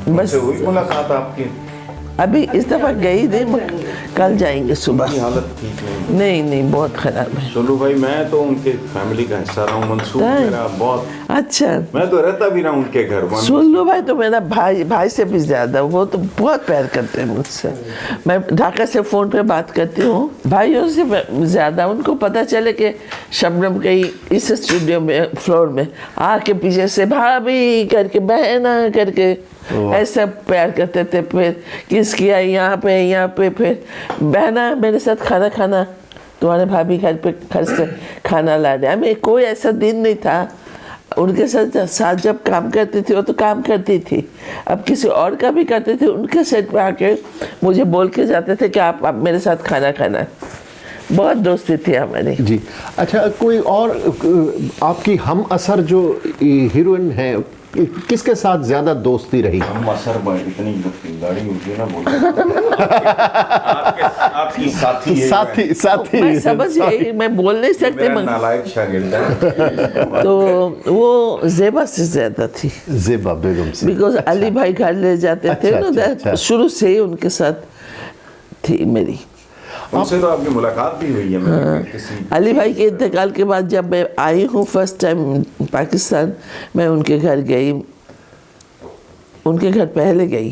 बस हुई मुलाकात आपकी? अभी इस दफ़ा गई नहीं, कल जाएंगे सुबह। हालत ठीक नहीं? नहीं नहीं, बहुत ख़राब है। सोनू भाई, मैं तो उनके फैमिली का हिस्सा रहा हूँ, मंसूर मेरा बहुत, अच्छा, मैं तो रहता भी रहा हूँ उनके घर। सोनू भाई तो मेरा भाई से भी ज़्यादा, वो तो बहुत प्यार करते हैं मुझसे। मैं ढाका से फ़ोन पे बात करती हूँ, भाइयों से ज़्यादा। उनको पता चले कि शबनम कहीं इस स्टूडियो में फ्लोर में आके पीछे से भाभी करके, बहना करके ऐसा प्यार करते थे। फिर किस किया यहाँ पे, फिर बहना मेरे साथ खाना खाना, तुम्हारे भाभी घर से खाना ला रहे। हमें कोई ऐसा दिन नहीं था। उनके साथ जब काम करती थी वो तो काम करती थी, अब किसी और का भी करते थे, उनके सेट पे आके मुझे बोल के जाते थे कि आप मेरे साथ खाना खाना। बहुत दोस्ती थी हमारी जी। अच्छा, कोई और आपकी हम असर जो हीरोइन है, किसके साथ ज्यादा दोस्ती रही? हम असर भाई, इतनी गाड़ी होती है ना, बोल आपकी साथी मैं समझ गई, मैं बोल नहीं सकती, नालायक शागिर्द है। तो वो जेबा से ज्यादा थी, जेबा बेगम से। बिकॉज अली भाई घर ले जाते थे ना, शुरू से ही उनके साथ थी मेरी। उनसे तो आपकी मुलाकात भी हुई है? हाँ, अली भाई के इंतकाल के बाद जब मैं आई हूँ फर्स्ट टाइम पाकिस्तान, मैं उनके घर गई, उनके घर पहले गई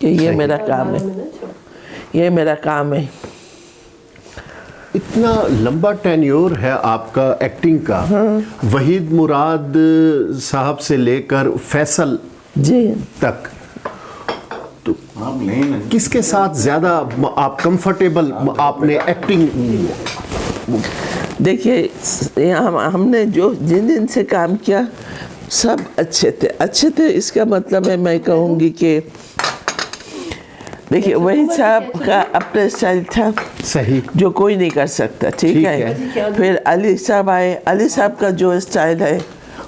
कि ये मेरा काम है, ये मेरा काम है। इतना लंबा टेन्योर है आपका एक्टिंग का। हाँ। वहीद मुराद साहब से लेकर फैसल जी तक, तो किसके साथ ज़्यादा आप कंफर्टेबल आपने एक्टिंग? देखिए, हमने जिन से काम किया सब अच्छे थे। इसका मतलब है, मैं कहूँगी कि देखिए वहीद साहब का अपना स्टाइल था, सही, जो कोई नहीं कर सकता, ठीक है। फिर अली साहब आए, अली साहब का जो स्टाइल है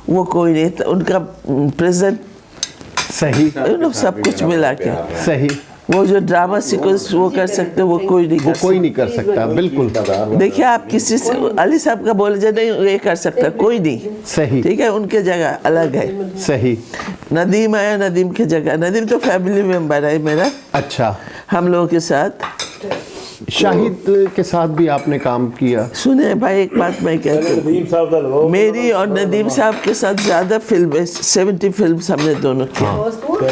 वो कोई नहीं था, उनका प्रेजेंट सही, सब कुछ मिला के सही। वो जो ड्रामा सीक्वेंस वो कर सकते, वो कोई नहीं कर सकता। बिल्कुल। देखिए, आप किसी से अली साहब का बोले जाए नहीं ये कर सकता, कोई नहीं, सही, ठीक है, उनके जगह अलग है। सही। नदीम आया, नदीम की जगह, नदीम तो फैमिली मेंबर है मेरा। अच्छा। हम लोगों के साथ शाहिद के साथ भी आपने काम किया? सुने भाई, एक बात मैं कहती हूँ, मेरी और नदीम साहब के साथ ज़्यादा फिल्में, 70 फिल्म हमने दोनों की।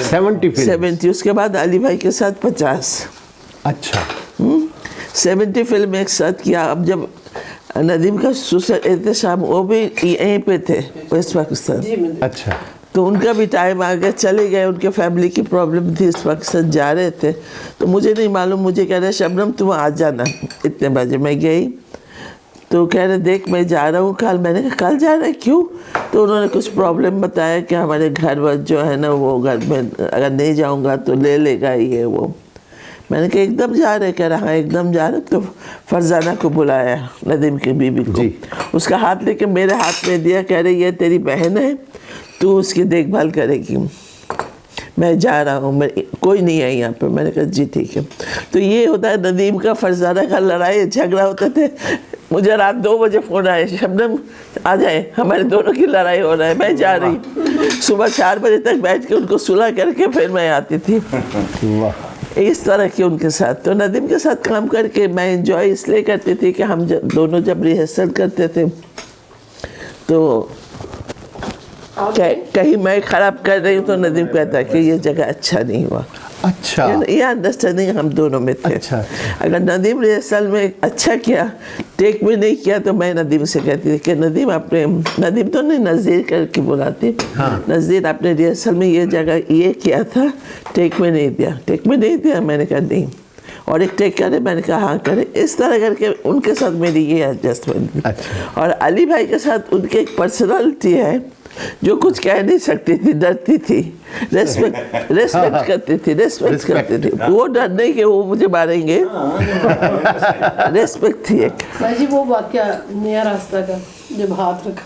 70। उसके बाद अली भाई के साथ 50। अच्छा। 70 फिल्म एक साथ किया। अब जब नदीम का सुसर एहतशाम, वो भी यहीं पे थे, वेस्ट पाकिस्तान। अच्छा। तो उनका भी टाइम आ गया, चले गए, उनके फैमिली की प्रॉब्लम थी, इस पाकिस्तान जा रहे थे, तो मुझे नहीं मालूम, मुझे कह रहे शबनम तुम आ जाना इतने बजे। मैं गई तो कह रहे देख मैं जा रहा हूँ कल। मैंने कहा कल जा रहा है, क्यों? तो उन्होंने कुछ प्रॉब्लम बताया कि हमारे घर वर जो है ना, वो घर में अगर नहीं जाऊँगा तो ले लेगा ये वो। मैंने कहा एकदम जा रहे? कह रहा हाँ एकदम जा रहे। तो फरजाना को बुलाया, नदीम की बीबी को, उसका हाथ लेके मेरे हाथ में दिया, कह रहे ये तेरी बहन है, तू उसकी देखभाल करेगी, मैं जा रहा हूँ, मैं कोई नहीं है यहाँ पे। मैंने कहा जी ठीक है। तो ये होता है नदीम का फरजाना का लड़ाई झगड़ा होते थे। मुझे रात 2 बजे फ़ोन आया, शबनम आ जाए, हमारे दोनों की लड़ाई हो रहा है, मैं जा रही। सुबह 4 बजे तक बैठ के उनको सुलह करके फिर मैं आती थी। इस तरह के उनके साथ। तो नदीम के साथ काम करके मैं एंजॉय इसलिए करती थी कि हम दोनों जब रिहर्सल करते थे तो कहीं मैं ख़राब कर रही हूँ तो नदीम कहता कि ये जगह अच्छा नहीं हुआ। अच्छा। ये अंडरस्टैंडिंग हम दोनों में थे। अच्छा। अगर नदीम रिहर्सल में अच्छा किया, टेक में नहीं किया, तो मैं नदीम से कहती थी कि नदीम आपने, नदीम तो नहीं नज़ीर करके बुलाती, हाँ। नज़ीर आपने रिहर्सल में ये जगह ये किया था, टेक में नहीं दिया, टेक में नहीं दिया। मैंने कहा नहीं, और एक टेक करे, मैंने कहा हाँ करे। इस तरह करके उनके साथ मेरी ये एडजस्टमेंट। अच्छा। और अली भाई के साथ उनकी एक पर्सनालिटी है जो कुछ कह नहीं सकती थी, डरती थी, रेस्पेक्ट करती थी। वो डर नहीं कि वो मुझे मारेंगे, रेस्पेक्ट थी एक। जी वो वाकया नया रास्ता का जब हाथ रखा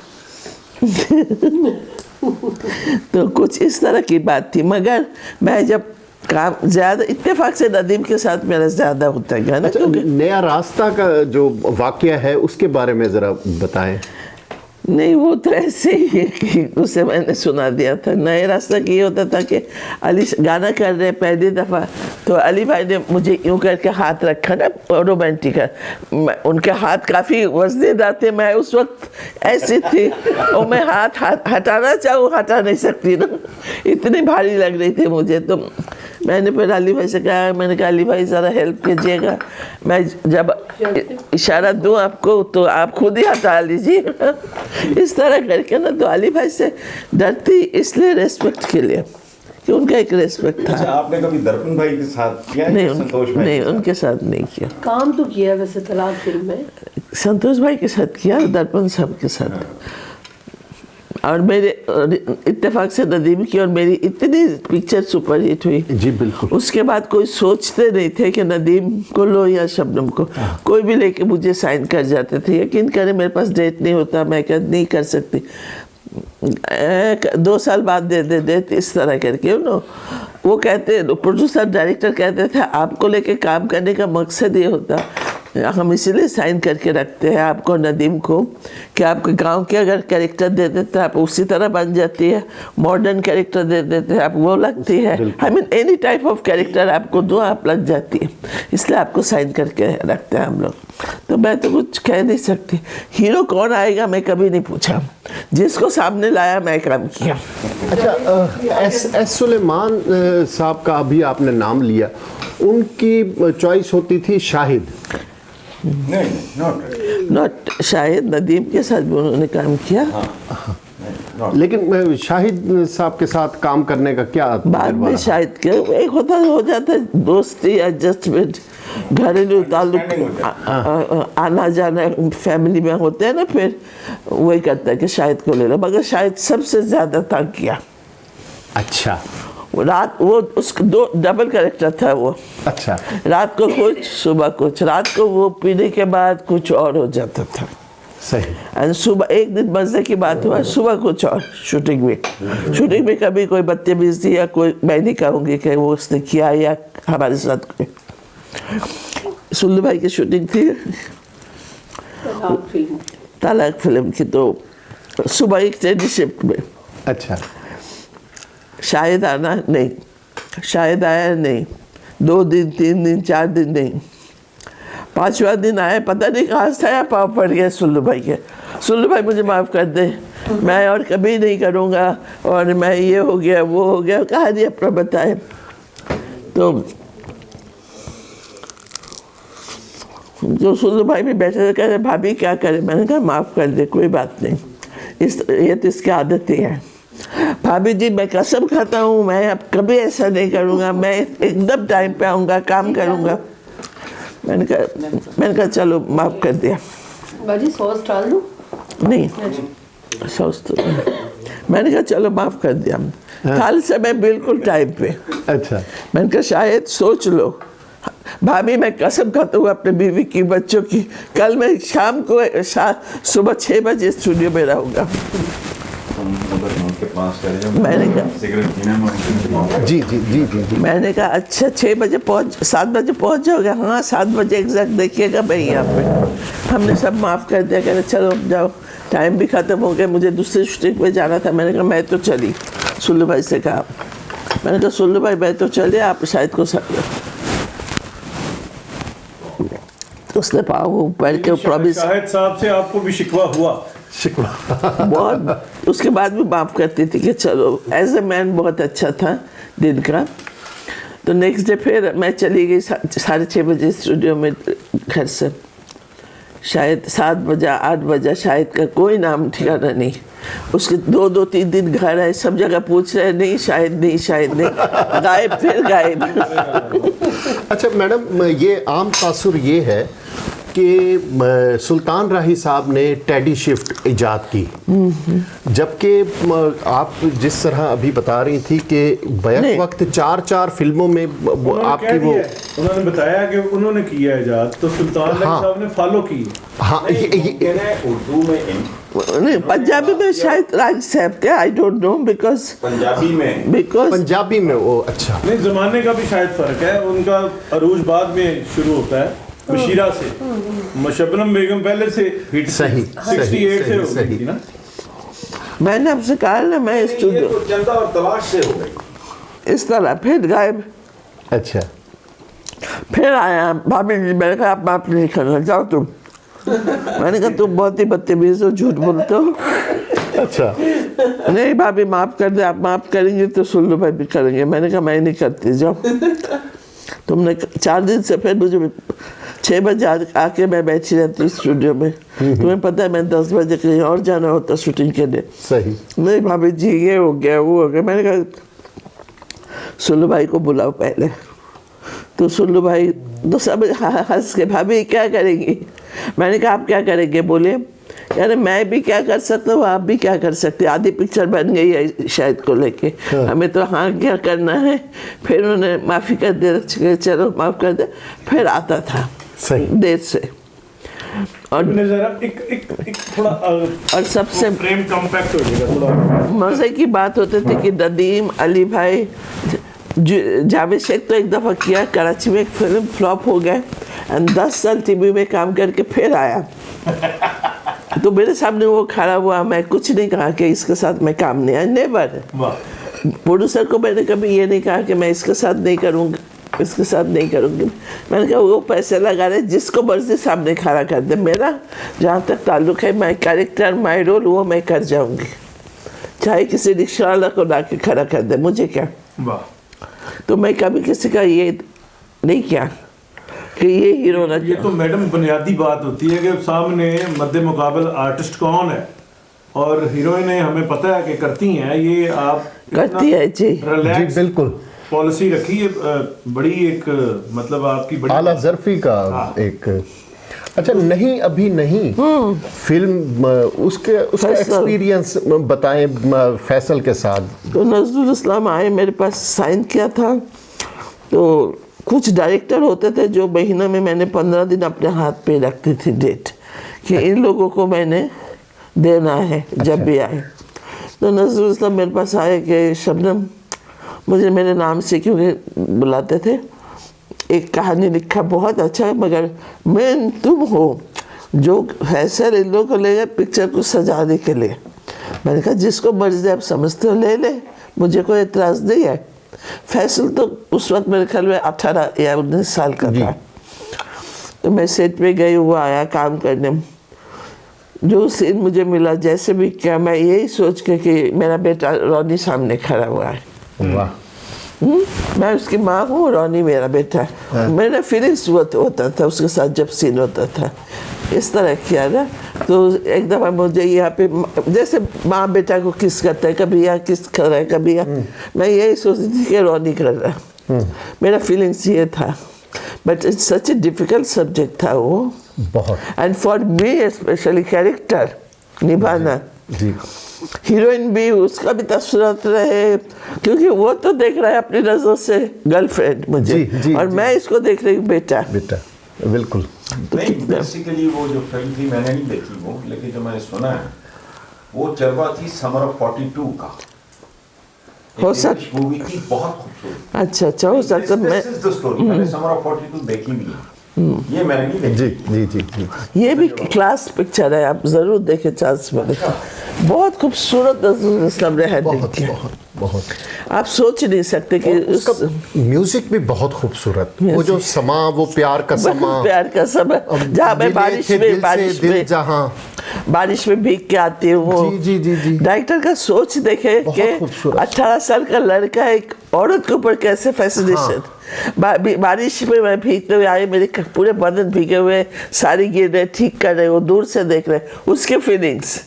तो कुछ इस तरह की बात थी। मगर मैं जब काम ज़्यादा इत्तेफाक से नदीम के साथ मेरा ज़्यादा होता है ना। अच्छा, नया रास्ता का जो वाकया है उसके बारे में ज़रा बताएं। नहीं, वो तो ऐसे ही है कि उसे मैंने सुना दिया था। नए रास्ता की ये होता था कि अली गाना कर रहे पहली दफ़ा, तो अली भाई ने मुझे यूँ करके हाथ रखा ना, रोमांटिक है, उनके हाथ काफ़ी वजनीदार थे, मैं उस वक्त ऐसी थी और मैं हाथ हटाना चाहूँ हटा नहीं सकती ना, इतनी भारी लग रही थी मुझे। तो मैंने फिर अली भाई से कहा, मैंने कहा अली भाई ज़रा हेल्प कीजिएगा, मैं जब इशारा दूँ आपको तो आप खुद ही हटा लीजिए। इस तरह करके ना, तो अली भाई से डरती इसलिए रिस्पेक्ट के लिए कि उनका एक रिस्पेक्ट था। अच्छा, आपने कभी दर्पण भाई के साथ किया है? नहीं, संतोष भाई नहीं के साथ? उनके साथ नहीं किया। काम तो किया वैसे तलाक फिल्म में। संतोष भाई के साथ किया, दर्पण साहब के साथ। और मेरे इत्तेफाक से नदीम की और मेरी इतनी पिक्चर सुपरहिट हुई। जी बिल्कुल। उसके बाद कोई सोचते नहीं थे कि नदीम को लो या शबनम को, कोई भी लेके मुझे साइन कर जाते थे। यकीन करें मेरे पास डेट नहीं होता, मैं कह नहीं कर सकती, 2 साल बाद दे डेट, इस तरह करके वो कहते, प्रोड्यूसर डायरेक्टर कहते थे आपको लेके काम करने का मकसद ये होता, हम इसीलिए साइन करके रखते हैं आपको नदीम को कि आपके गांव के अगर कैरेक्टर दे देते हैं आप उसी तरह बन जाती है, मॉडर्न कैरेक्टर दे देते हैं आप वो लगती है, I mean any type of character आपको दो आप लग जाती है, इसलिए आपको साइन करके रखते हैं हम लोग। तो मैं तो कुछ कह नहीं सकती, हीरो कौन आएगा मैं कभी नहीं पूछा, जिसको सामने लाया मैं काम किया। अच्छा, एस सुलेमान साहब का अभी आपने नाम लिया, उनकी चॉइस होती थी शाहिद? नहीं, नॉट शाहिद, नदीम के साथ भी उन्होंने काम किया। लेकिन शाहिद साहब के साथ काम करने का क्या बाद में शाहिद के एक होता हो जाता है दोस्ती, एडजस्टमेंट, घरेलू ताल्लुक, आना जाना फैमिली में होते हैं ना, फिर वही करता है कि शाहिद को ले लो, मगर शाहिद सबसे ज़्यादा तंग किया। अच्छा, रात वो उसका 2 डबल कैरेक्टर था वो। अच्छा, रात को कुछ सुबह कुछ, रात को वो पीने के बाद कुछ और हो जाता था, सही। और सुबह एक दिन मजे की बात हुआ, सुबह कुछ और शूटिंग में कभी कोई बदतमीजी या कोई, मैं नहीं कहूँगी कि वो उसने किया या हमारे साथ कोई। सुल्लू भाई की शूटिंग थी तलाक फिल्म की, तो सुबह एक ट्रेन शिफ्ट में। अच्छा, शायद आना नहीं, शायद आया नहीं, 2 दिन 3 दिन 4 दिन नहीं, 5वां दिन आया, पता नहीं कहाँ से आया, पाँव पड़ गया सुल्लू भाई के, सुल्लू भाई मुझे माफ़ कर दे, मैं और कभी नहीं करूँगा, और मैं ये हो गया वो हो गया, कहानी अपना बताए। तो जो सुल्लू भाई भी बैठे थे, कह रहे भाभी क्या करें, मैंने कहा माफ़ कर दे, कोई बात नहीं, ये तो इसकी आदत ही है। भाभी जी मैं कसम खाता हूँ मैं अब कभी ऐसा नहीं करूँगा, मैं एकदम टाइम पे आऊँगा, काम करूँगा। मैंने कहा चलो माफ़ कर दिया। बाजी सॉस डाल दूँ? नहीं, सॉस तो मैंने कहा चलो माफ़ कर दिया। कल से मैं बिल्कुल टाइम पे। अच्छा, मैंने कहा शायद सोच लो भाभी, मैं कसम खाता हूँ अपने बीवी की, बच्चों की, कल मैं शाम को सुबह 6 बजे स्टूडियो में रहूँगा। मैंने कहा जी जी जी जी जी, मैंने कहा अच्छा 6 बजे 7 बजे पहुँच जाओगे? हाँ 7 बजे एग्जैक्ट देखिएगा मैं यहाँ पे। हमने सब माफ़ कर दिया, कहते चलो जाओ, टाइम भी ख़त्म हो गया, मुझे दूसरी शूटिंग पे जाना था। मैंने कहा मैं तो चली, सुल्लू भाई से कहा, मैंने कहा सुल्लू भाई मैं तो चले, आप शायद को उसने पाँव पैर के प्रॉमिस, शाहिद साहब से आपको भी शिकवा हुआ? शिकवा बहुत, उसके बाद भी माफ़ करती थी कि चलो, एज ए मैन बहुत अच्छा था दिन का। तो नेक्स्ट डे फिर मैं चली गई 6:30 बजे स्टूडियो में घर से, शायद 7 बजा 8 बजा, शायद का कोई नाम ठिकाना नहीं। उसके 2-3 दिन घर आए, सब जगह पूछ रहे नहीं शायद नहीं, शायद नहीं, गायब, फिर गायब। अच्छा मैडम, ये आम तासुर ये है कि सुल्तान राही साहब ने टेडी शिफ्ट इजाद की, जबकि आप जिस तरह अभी बता रही थी कि बैक वक्त 4 फिल्मों में आपकी वो, उन्होंने बताया कि उन्होंने किया इजाद, तो सुल्तान राही साहब ने फॉलो की। हाँ, ये उर्दू में नहीं, पंजाबी में शायद राज साहब के, I don't know, because Punjabi में वो, अच्छा नहीं, जमाने का भी शायद फर्क है, उनका अरूज बाद में शुरू होता है बशीरा से, शबनम बेगम पहले से हिट, सही 68 से हो गई थी ना। मैंने आपसे कहा ना मैं ये स्टूडियो तो चंदा और तलाश से हो गई। इस तरह फिर गायब। अच्छा फिर आया भाभी जी, मैंने कहा आप माफ नहीं करना, जाओ तुम। मैंने कहा तुम बहुत ही बदतमीज हो, झूठ बोलते हो। अच्छा नहीं भाभी माफ कर दे, आप माफ करेंगे तो सुल्लू भाई भी करेंगे। मैंने कहा मैं नहीं करती, जाओ। तुमने 4 दिन से फिर मुझे 6 बजे आके मैं बैठी रहती स्टूडियो में। तुम्हें पता है मैं 10 बजे कहीं और जाना होता शूटिंग के लिए। सही। नहीं भाभी जी ये हो गया वो हो गया। मैंने कहा सुल्लू भाई को बुलाओ पहले। तो सुल्लू भाई तो सब हंस के भाभी क्या करेंगी। मैंने कहा आप क्या करेंगे, बोले यार मैं भी क्या कर सकता हूँ, आप भी क्या कर सकते, आधी पिक्चर बन गई है शायद को लेके, हमें तो हाँ क्या करना है। फिर उन्होंने माफ़ी कर दे, चलो माफ़ कर दे। फिर आता था सही। देर से। और मैंने जरा एक थोड़ा और सबसे फ्रेम कॉम्पैक्ट हो जाएगा थोड़ा। मज़े की बात होती थी कि नदीम अली भाई जावेद शेख तो एक दफ़ा किया, कराची में एक फिल्म फ्लॉप हो गया एंड 10 साल टीवी में काम करके फिर आया। तो मेरे सामने वो खड़ा हुआ, मैं कुछ नहीं कहा कि इसके साथ मैं काम नहीं, आई नेवर। वाह। प्रोड्यूसर को मैंने कभी ये नहीं कहा कि मैं इसके साथ नहीं करूँगी, इसके साथ नहीं करूँगी। मैंने कहा वो पैसे लगा रहे, जिसको मर्जी सामने खड़ा कर दे, मेरा जहाँ तक ताल्लुक़ है माई कैरेक्टर माई रोल वो मैं कर जाऊँगी, चाहे किसी रिक्शा वाला को ला के खड़ा कर दे, मुझे क्या। वाह। तो मैं कभी किसी का ये नहीं किया कि ये हीरो ना। ये तो मैडम बुनियादी बात होती है कि सामने मद्दे मुकाबल आर्टिस्ट कौन है और हीरोइनें हमें पता है कि करती हैं, ये आप करती है जी। जी रिलैक्स बिल्कुल। पॉलिसी रखी है, बड़ी एक मतलब आपकी बड़ी आला ज़र्फी का एक। अच्छा नहीं अभी नहीं फिल्म उसका फैसल। एक्सपीरियंस बताएं फैसल के साथ। तो नजरुल इस्लाम आए, मेरे पास साइन किया था। तो कुछ डायरेक्टर होते थे जो महीने में मैंने 15 दिन अपने हाथ पे रखती थी डेट कि इन लोगों को मैंने देना है जब भी आए। तो नजरुल इस्लाम मेरे पास आए कि शबनम, मुझे मेरे नाम से क्योंकि बुलाते थे, एक कहानी लिखा बहुत अच्छा है मगर मैं तुम हो जो फैसल इन लोगों को लेगा पिक्चर को सजाने के लिए। मैंने कहा जिसको मर्जी आप समझते हो ले ले, मुझे कोई एतराज़ नहीं है। फैसल तो उस वक्त मेरे ख्याल में 18 या 19 साल का था। तो मैं सेट पे गई, वो आया काम करने। जो सीन मुझे मिला जैसे भी क्या, मैं यही सोच के कि मेरा बेटा रॉनी सामने खड़ा हुआ है। वाह। मैं उसकी माँ हूँ, रॉनी मेरा बेटा है। मेरा फीलिंग्स होता था उसके साथ जब सीन होता था, इस तरह किया ना। तो एक दफ़ा मुझे यहाँ पे जैसे माँ बेटा को किस करता है, कभी यहाँ किस कर रहा है, कभी यहाँ, मैं यही सोचती थी कि रॉनी कर रहा है। मेरा फीलिंग्स ये था, but it's such A difficult subject था वो बहुत। And for me specially character निभाना। जी हीरोइन भी उसका भी तस्वीर रहे, क्योंकि वो तो देख रहा है अपनी नजर से गर्लफ्रेंड मुझे, जी, जी, और जी। मैं इसको देख रही हूँ बेटा। बेटा बिल्कुल। नहीं बेसिकली वो जो फिल्म थी मैंने नहीं देखी वो, लेकिन जो मैंने सुना है वो चरवा थी समर ऑफ 42 का। हो सक मूवी थी बहुत खूबसूरत। अच्छा अच्छा हो सकता मैं This is the story। मैंने समर ऑफ 42 देखी भी है, ये मैंने नहीं देखी। जी जी जी जी। ये भी क्लास पिक्चर है, आप जरूर देखें चांस मिले। बहुत खूबसूरत नजरुल इस्लाम ने हैंडल बहुत किया। बहुत बहुत। आप सोच नहीं सकते कि उसका म्यूजिक भी बहुत खूबसूरत, वो जो समा, वो प्यार का समा, प्यार का समय जहाँ मैं बारिश में जहाँ बारिश में भीग के आती हूँ वो। जी जी जी जी। डायरेक्टर का सोच देखे बहुत कि खूबसूरत। 18 साल का लड़का एक औरत के ऊपर कैसे फैसिनेशन। बारिश में मैं भीगते हुए आए, मेरे पूरे बदन भीगे हुए, साड़ी गिर रहे, ठीक कर रहे, वो दूर से देख रहे, उसके फीलिंग्स।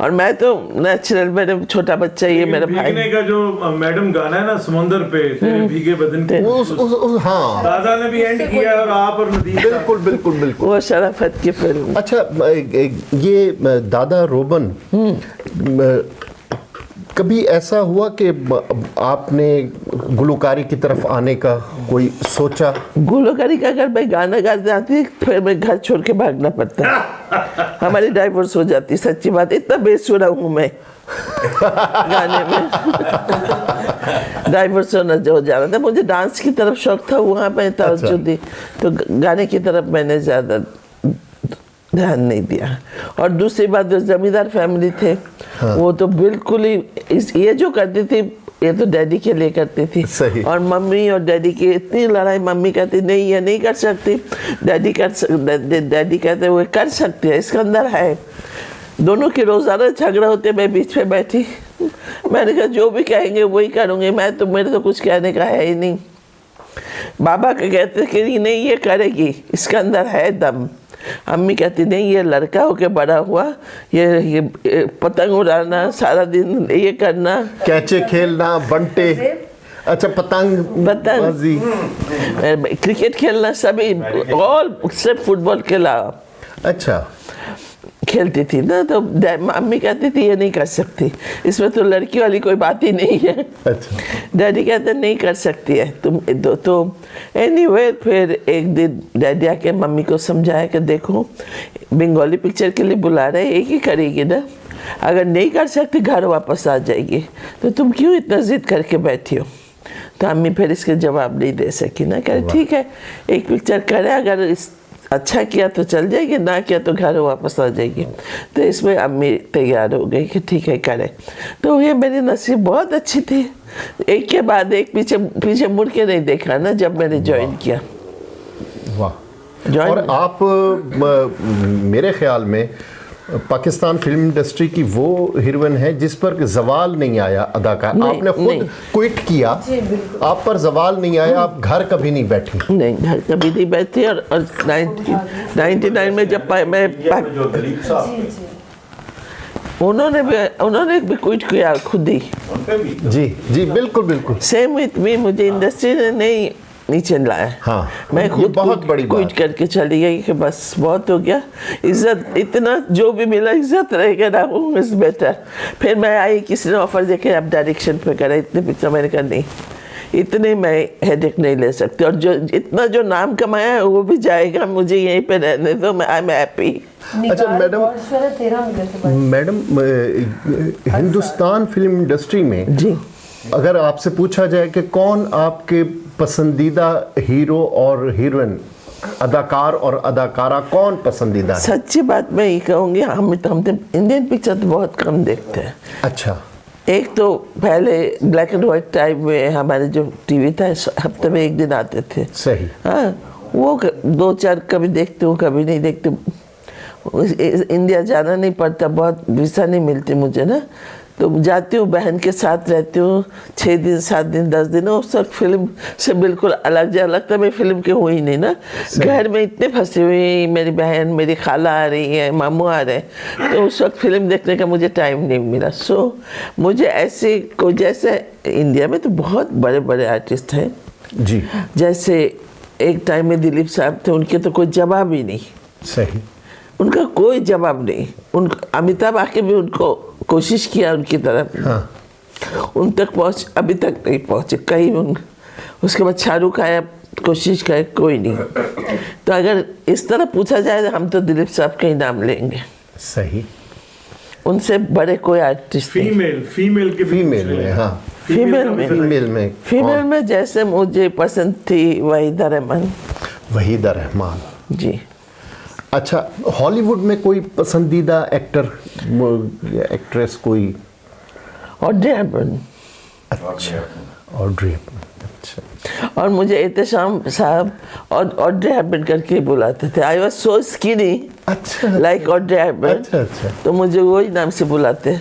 और मैं तो नेचुरल, मेरे छोटा बच्चा ये मेरा भाई। भीगने का जो मैडम गाना है ना समुंदर पे तेरे भीगे बदन पे, हाँ दादा ने भी एंड किया और आप और नदीम। बिल्कुल बिल्कुल बिल्कुल। वो शराफत की फिल्म। अच्छा ये दादा रोबन, कभी ऐसा हुआ कि आपने गुलकारी की तरफ आने का कोई सोचा? गुलकारी का अगर मैं गाना गाते आती फिर मैं घर छोड़ के भागना पड़ता। हमारी डाइवोर्स हो जाती, सच्ची बात, इतना बेसुरा हूँ मैं गाने में। डाइवोर्स होना जो जाना था, मुझे डांस की तरफ शौक था, वहाँ पे तवज्जो दी, तो गाने की तरफ मैंने ज़्यादा ध्यान नहीं दिया। और दूसरी बात, जो जमींदार फैमिली थे वो तो बिल्कुल ही ये जो करती थी ये तो डैडी के लिए करती थी। सही। और मम्मी और डैडी की इतनी लड़ाई, मम्मी कहती नहीं ये नहीं कर सकती, डैडी कहते वो कर सकती है, इसके अंदर है। दोनों के रोज़ाना झगड़ा होते, मैं बीच में बैठी, मैंने कहा जो भी कहेंगे वही करूँगी मैं, तो मेरे तो कुछ कहने का है ही नहीं। बाबा के कहते कि नहीं ये करेगी, इसके अंदर है दम। अम्मी कहती नहीं ये लड़का होके बड़ा हुआ, ये पतंग उड़ाना, सारा दिन ये करना, कैचे खेलना, बंटे, अच्छा पतंग बाजी, क्रिकेट खेलना, सभी ऑल सिर्फ फुटबॉल के अलावा अच्छा खेलती थी ना। तो मम्मी कहती थी ये नहीं कर सकती, इसमें तो लड़की वाली कोई बात ही नहीं है। अच्छा डैडी कहते नहीं कर सकती है तुम तो एनीवे फिर एक दिन डैडी आके मम्मी को समझाया कि देखो बंगाली पिक्चर के लिए बुला रहे, एक ही करेगी ना, अगर नहीं कर सकती घर वापस आ जाएगी, तो तुम क्यों इतना जिद करके बैठी हो। तो अम्मी फिर इसके जवाब नहीं दे सकी ना, कह ठीक है एक पिक्चर करे, अगर इस अच्छा किया तो चल जाएगी, ना किया तो घर वापस आ जाएगी। तो इसमें अम्मी तैयार हो गई कि ठीक है करें। तो ये मेरी नसीब बहुत अच्छी थी, एक के बाद एक, पीछे मुड़ के नहीं देखा ना जब मैंने ज्वाइन किया। वाह। और आप मेरे ख्याल में पाकिस्तान फिल्म इंडस्ट्री की वो हीरोइन है जिस पर जवाल नहीं आया अदाकार। आपने खुद क्विट किया, आप पर जवाल नहीं आया, आप घर कभी नहीं बैठी। नहीं घर कभी नहीं बैठी। और 99 में जब मैं जो दिलीप साहब उन्होंने भी क्विट किया खुद ही। उनपे भी जी जी बिल्कुल बिल्कुल। सेम विथ मी, मुझे इंडस्ट्री ने नहीं नीचे लाया। हाँ, मैं खुद बहुत बड़ी क्विट करके चली गई कि बस बहुत हो गया, इज्जत इतना जो भी मिला इज्जत रहेगा ना वो इज बेटर। फिर मैं आई, किसी ने ऑफर देखे आप डायरेक्शन पे करें, इतने पिक्चर मैंने कहा नहीं, इतने मैं हेडेक नहीं ले सकती, और जो इतना जो नाम कमाया है वो भी जाएगा, मुझे यहीं पे रहने दो, मैं आई एम हैप्पी। अच्छा मैडम हिंदुस्तान फिल्म इंडस्ट्री में जी अगर आपसे पूछा जाए कि कौन आपके पसंदीदा हीरो और हीरोइन, अदाकार और अदाकारा कौन पसंदीदा है? सच्ची बात मैं ये कहूँगी, हम इंडियन पिक्चर तो बहुत कम देखते हैं। अच्छा। एक तो पहले ब्लैक एंड वाइट टाइम में हमारे जो टीवी था हफ्ते में एक दिन आते थे। सही। हाँ वो 2-4 कभी देखते हूँ कभी नहीं देखते। इंडिया जाना नहीं पड़ता, बहुत वीज़ा नहीं मिलती मुझे ना, तो जाती हूँ, बहन के साथ रहती हूँ 6 दिन 7 दिन 10 दिन। उस वक्त फिल्म से बिल्कुल अलग जा लगता, मैं फिल्म के हुई नहीं ना, घर में इतने फंसी हुई, मेरी बहन मेरी खाला आ रही है, मामू आ रहे हैं, तो उस वक्त फिल्म देखने का मुझे टाइम नहीं मिला। सो मुझे ऐसे को जैसे इंडिया में तो बहुत बड़े बड़े आर्टिस्ट हैं जी, जैसे एक टाइम में दिलीप साहब थे, उनके तो कोई जवाब ही नहीं। सही। उनका कोई जवाब नहीं। अमिताभ आके भी उनको कोशिश किया उनकी तरफ, हाँ। उन तक पहुँच अभी तक नहीं पहुँचे कहीं। उसके बाद शाहरुख आया, कोशिश करे, कोई नहीं। तो अगर इस तरह पूछा जाए तो हम तो दिलीप साहब का ही नाम लेंगे। सही। उनसे बड़े कोई आर्टिस्ट नहीं। फीमेल में जैसे मुझे पसंद थी वहीदा रहमान। वहीदा रहमान जी। अच्छा, हॉलीवुड में कोई पसंदीदा एक्टर एक्ट्रेस कोई? Audrey Hepburn. अच्छा, ऑड्रे हेपबर्न। अच्छा। और मुझे एहतशाम साहब और ऑड्रे हेपबर्न करके बुलाते थे। आई वाज सो स्किनी, अच्छा, लाइक ऑड्रे हेपबर्न। अच्छा अच्छा। तो मुझे वही नाम से बुलाते,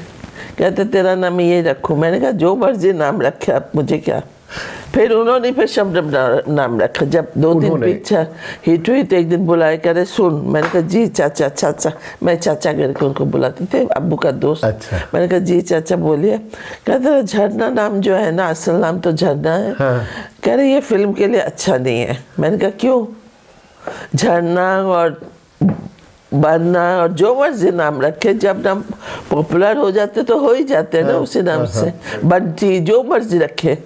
कहते तेरा नाम ये रखूं। मैंने कहा जो मर्जी नाम रखे आप, मुझे क्या। फिर उन्होंने फिर शबनम नाम रखा। जब 2-3 पिक्चर हिट हुई तो एक दिन बुलाए, कह रहे सुन। मैंने कहा जी चाचा। चाचा, मैं चाचा करके उनको बुलाते थे, अब्बू का दोस्त। अच्छा। मैंने कहा जी चाचा बोलिए। कहते झरना नाम जो है ना, असल नाम तो झरना है। हाँ। कह रहे ये फिल्म के लिए अच्छा नहीं है। मैंने कहा क्यों? झरना और बनना और जो मर्जी नाम रखे, जब नाम पॉपुलर हो जाते तो हो ही जाते हैं ना उसी नाम से। बंटी, जो मर्जी रखे।